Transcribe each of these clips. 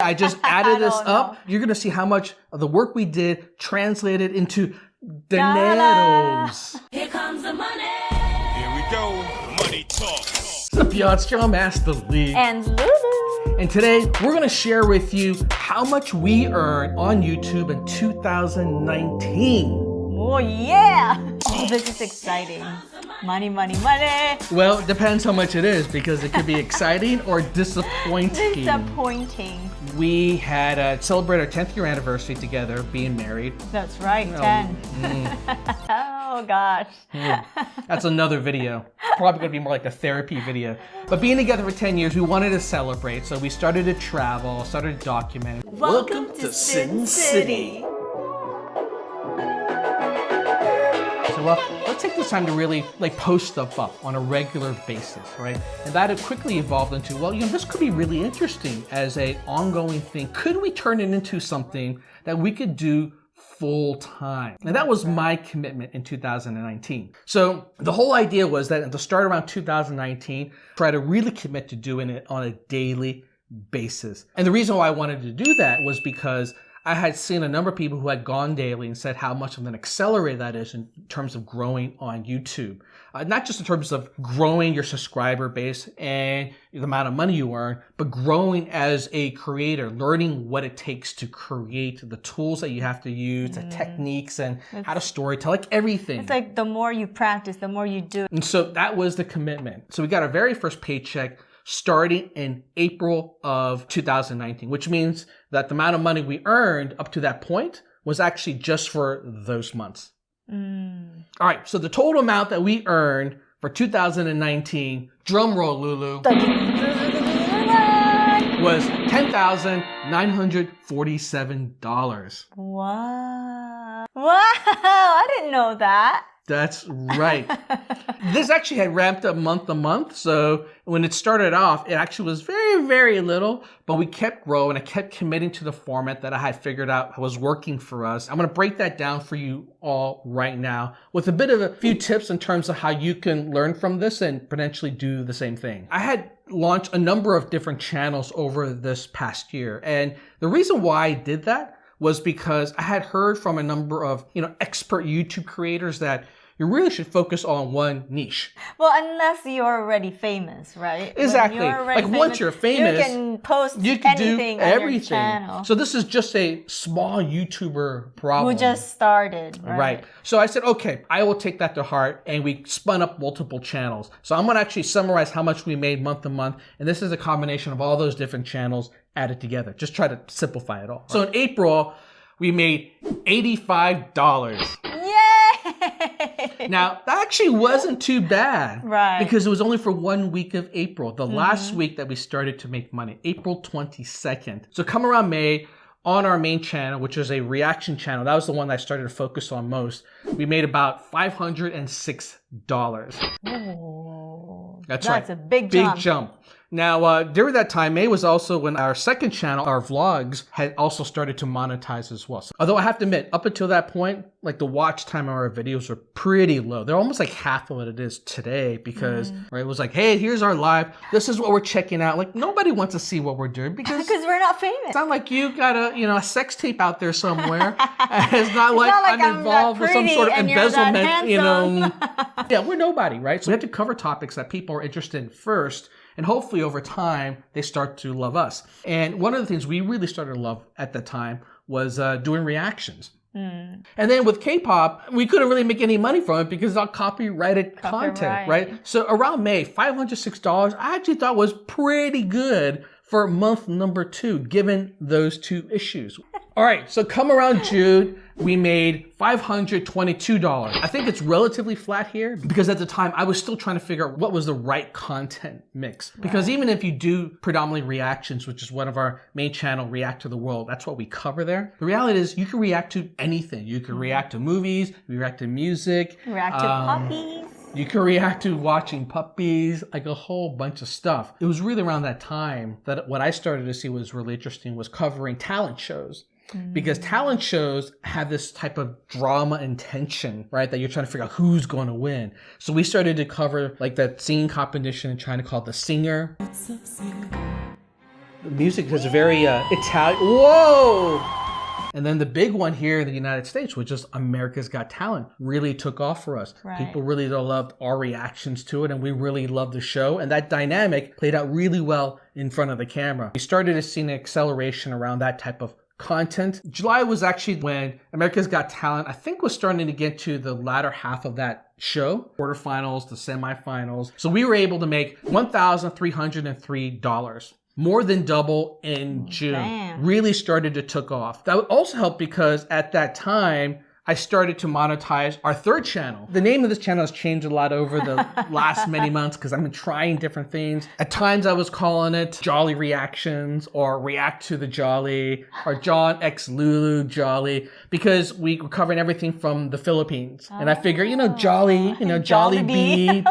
I just added this don't up. know. You're going to see how much of the work we did translated into dineros. Here comes the money. Here we go. Money talk. What's up, y'all? It's John Master Lee. And Lulu. And today, we're going to share with you how much we earned on YouTube in 2019. Oh, yeah. Oh, this is exciting. Money, money, money. Well, it depends how much it is because it could be exciting or disappointing. Disappointing. We had celebrated our 10th year anniversary together, being married. That's right, 10. Oh, gosh. That's another video. Probably going to be more like a therapy video. But being together for 10 years, we wanted to celebrate. So we started to travel, started documenting. Welcome to Sin City. So, well, let's take this time to really post stuff up on a regular basis, right? And that had quickly evolved into, well, this could be really interesting as an ongoing thing. Could we turn it into something that we could do full time? And that was my commitment in 2019. So the whole idea was that at the start around 2019, try to really commit to doing it on a daily basis. And the reason why I wanted to do that was because I had seen a number of people who had gone daily and said how much of an accelerator that is in terms of growing on YouTube. Not just in terms of growing your subscriber base and the amount of money you earn, but growing as a creator, learning what it takes to create, the tools that you have to use, the techniques, and how to storytell, like everything. It's like the more you practice, the more you do. And so that was the commitment. So we got our very first paycheck starting in April of 2019, which means that the amount of money we earned up to that point was actually just for those months. All right, so the total amount that we earned for 2019, drum roll, Lulu, was $10,947. Wow. Wow, I didn't know that. That's right. This actually had ramped up month to month. So when it started off, it actually was very, very little, but we kept growing. I kept committing to the format that I had figured out was working for us. I'm going to break that down for you all right now with a few tips in terms of how you can learn from this and potentially do the same thing. I had launched a number of different channels over this past year. And the reason why I did that was because I had heard from a number of, expert YouTube creators that you really should focus on one niche. Well, unless you're already famous, right? Exactly. When you're already Once you're famous, you can post you can anything do on everything. your channel. So this is just a small YouTuber problem. Who just started, Right. So I said, okay, I will take that to heart, and we spun up multiple channels. So I'm going to actually summarize how much we made month to month, and this is a combination of all those different channels added together. Just try to simplify it all. So in April, we made $85. Yay! Now, that actually wasn't too bad. Right. Because it was only for 1 week of April, the last week that we started to make money, April 22nd. So come around May, on our main channel, which is a reaction channel, that was the one that I started to focus on most, we made about $506. Oh, That's right. That's a big jump. Big jump. Now, during that time, May was also when our second channel, our vlogs, had also started to monetize as well. So, although I have to admit, up until that point, the watch time of our videos were pretty low. They're almost like half of what it is today because it was like, hey, here's our live. This is what we're checking out. Nobody wants to see what we're doing because we're not famous. It's not like you got a sex tape out there somewhere. It's not like I'm involved with some sort of embezzlement, Yeah, we're nobody, right? So we have to cover topics that people are interested in first. And hopefully over time, they start to love us. And one of the things we really started to love at the time was doing reactions. And then with K-pop, we couldn't really make any money from it because it's all copyrighted content, right? So around May, $506, I actually thought was pretty good for month number 2, given those two issues. All right, so come around June, we made $522. I think it's relatively flat here because at the time I was still trying to figure out what was the right content mix. Because even if you do predominantly reactions, which is one of our main channel, React to the World, that's what we cover there. The reality is you can react to anything. You can react to movies, react to music. React to puppies. You can react to watching puppies, a whole bunch of stuff. It was really around that time that what I started to see was really interesting was covering talent shows. Because talent shows have this type of drama and tension, right? That you're trying to figure out who's going to win. So we started to cover that singing competition in China called The Singer. The music is very Italian. Whoa! And then the big one here in the United States, which is America's Got Talent, really took off for us. Right. People really loved our reactions to it, and we really loved the show. And that dynamic played out really well in front of the camera. We started to see an acceleration around that type of content. July was actually when America's Got Talent, I think, was starting to get to the latter half of that show, quarterfinals, the semifinals. So we were able to make $1,303. More than double in June. Damn. Really started to took off. That also helped because at that time, I started to monetize our third channel. The name of this channel has changed a lot over the last many months because I've been trying different things. At times I was calling it Jolly Reactions or React to the Jolly or John X Lulu Jolly because we were covering everything from the Philippines. And I figure, Jolly, Jolly Bee.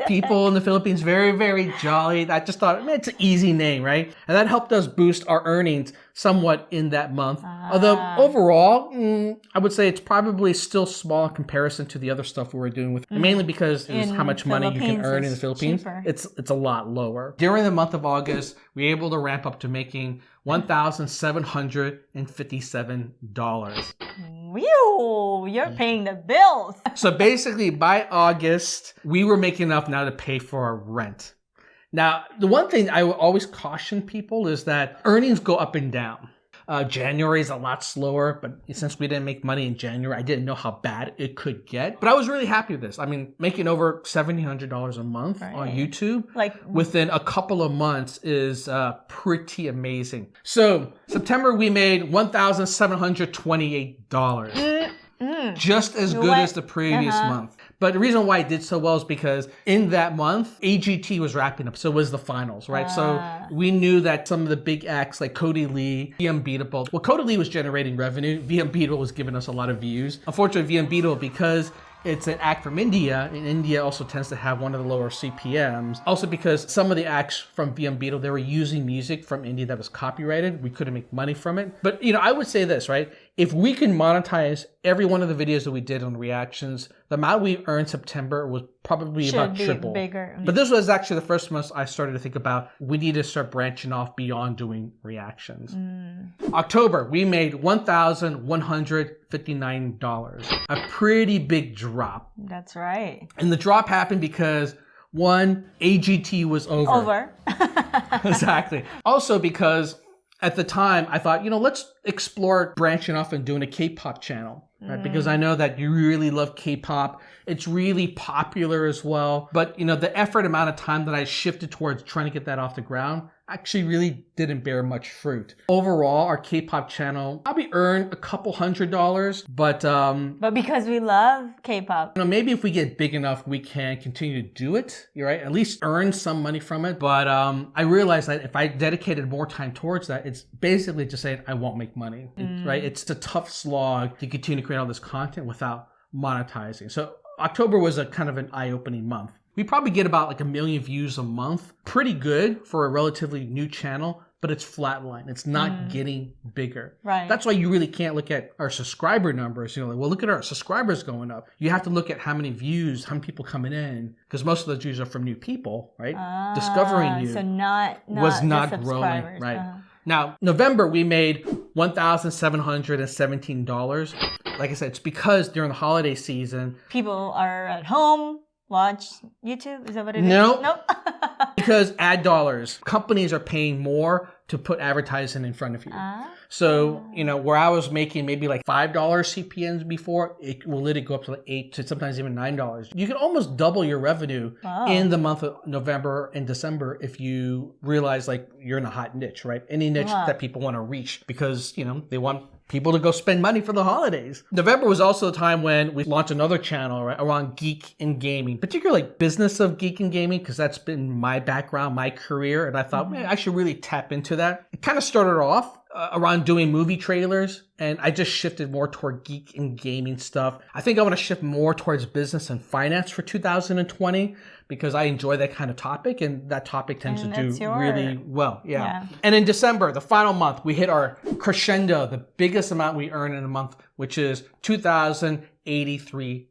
People in the Philippines, very, very jolly. I just thought, man, it's an easy name, right? And that helped us boost our earnings somewhat in that month. Although overall, I would say it's probably still small in comparison to the other stuff we were doing with, mainly because it's how much money you can earn in the Philippines. Cheaper. It's a lot lower. During the month of August, we were able to ramp up to making $1,757. Whew, you're paying the bills. So basically, by August, we were making enough now to pay for our rent. Now, the one thing I will always caution people is that earnings go up and down. January is a lot slower, but since we didn't make money in January, I didn't know how bad it could get. But I was really happy with this. I mean, making over $1,700 a month on YouTube within a couple of months is pretty amazing. So September, we made $1,728. Just as good as the previous month. But the reason why it did so well is because in that month, AGT was wrapping up. So it was the finals, right? So we knew that some of the big acts like Cody Lee, V Unbeatable. Well, Cody Lee was generating revenue. V Unbeatable was giving us a lot of views. Unfortunately, V Unbeatable, because it's an act from India, and India also tends to have one of the lower CPMs. Also because some of the acts from VM Beetle, they were using music from India that was copyrighted. We couldn't make money from it. But, I would say this, right? If we can monetize every one of the videos that we did on reactions, the amount we earned September was probably about triple. Bigger. But this was actually the first month I started to think about we need to start branching off beyond doing reactions. October, we made $1,159. A pretty big drop. That's right. And the drop happened because one, AGT was over. Exactly. Also because at the time, I thought, let's explore branching off and doing a K-pop channel, right? Because I know that you really love K-pop. It's really popular as well. But, the effort amount of time that I shifted towards trying to get that off the ground actually really didn't bear much fruit. Overall, our K-pop channel probably earned a couple $100, but because we love K-pop. Maybe if we get big enough, we can continue to do it, right? At least earn some money from it. But I realized that if I dedicated more time towards that, it's basically just saying I won't make money, right? It's a tough slog to continue to create all this content without monetizing. So October was a kind of an eye-opening month. We probably get about like 1 million views a month. Pretty good for a relatively new channel, but it's flatline. It's not getting bigger. Right. That's why you really can't look at our subscriber numbers. Look at our subscribers going up. You have to look at how many views, how many people coming in, because most of those views are from new people, right? Discovering you. So not was not growing, right? Now, November, we made $1,717. Like I said, it's because during the holiday season, people are at home. Watch YouTube? Is that what it is? Nope. Nope. Because ad dollars. Companies are paying more to put advertising in front of you. So, where I was making maybe like $5 CPMs before, it will literally go up to like $8 to sometimes even $9. You can almost double your revenue in the month of November and December if you realize like you're in a hot niche, right? Any niche that people want to reach because, they want people to go spend money for the holidays. November was also the time when we launched another channel, right, around geek and gaming, particularly like business of geek and gaming, because that's been my background, my career. And I thought, man, I should really tap into that. It kind of started off around doing movie trailers, and I just shifted more toward geek and gaming stuff. I think I want to shift more towards business and finance for 2020 because I enjoy that kind of topic, and that topic tends to do really well. Yeah. And in December, the final month, we hit our crescendo, the biggest amount we earn in a month, which is $2,083.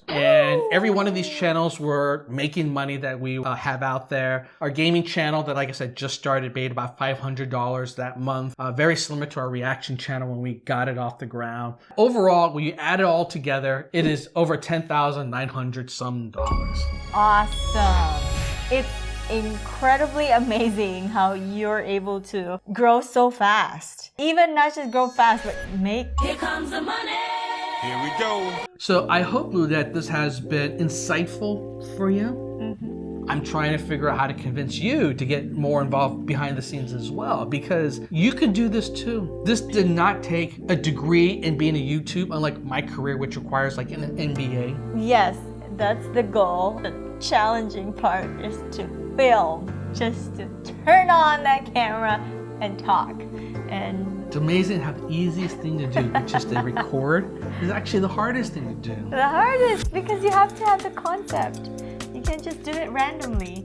And every one of these channels were making money that we have out there. Our gaming channel that, like I said, just started made about $500 that month. Very similar to our reaction channel when we got it off the ground. Overall, when you add it all together, it is over $10,900 some dollars. Awesome. It's incredibly amazing how you're able to grow so fast. Even not just grow fast, but make... Here comes the money. Here we go. So I hope, Lou, that this has been insightful for you. I'm trying to figure out how to convince you to get more involved behind the scenes as well, because you can do this too. This did not take a degree in being a YouTube, unlike my career, which requires like an MBA. Yes, that's the goal. The challenging part is to film, just to turn on that camera and talk. And it's amazing how the easiest thing to do, which is to record, is actually the hardest thing to do. the hardest, because you have to have the concept. You can't just do it randomly.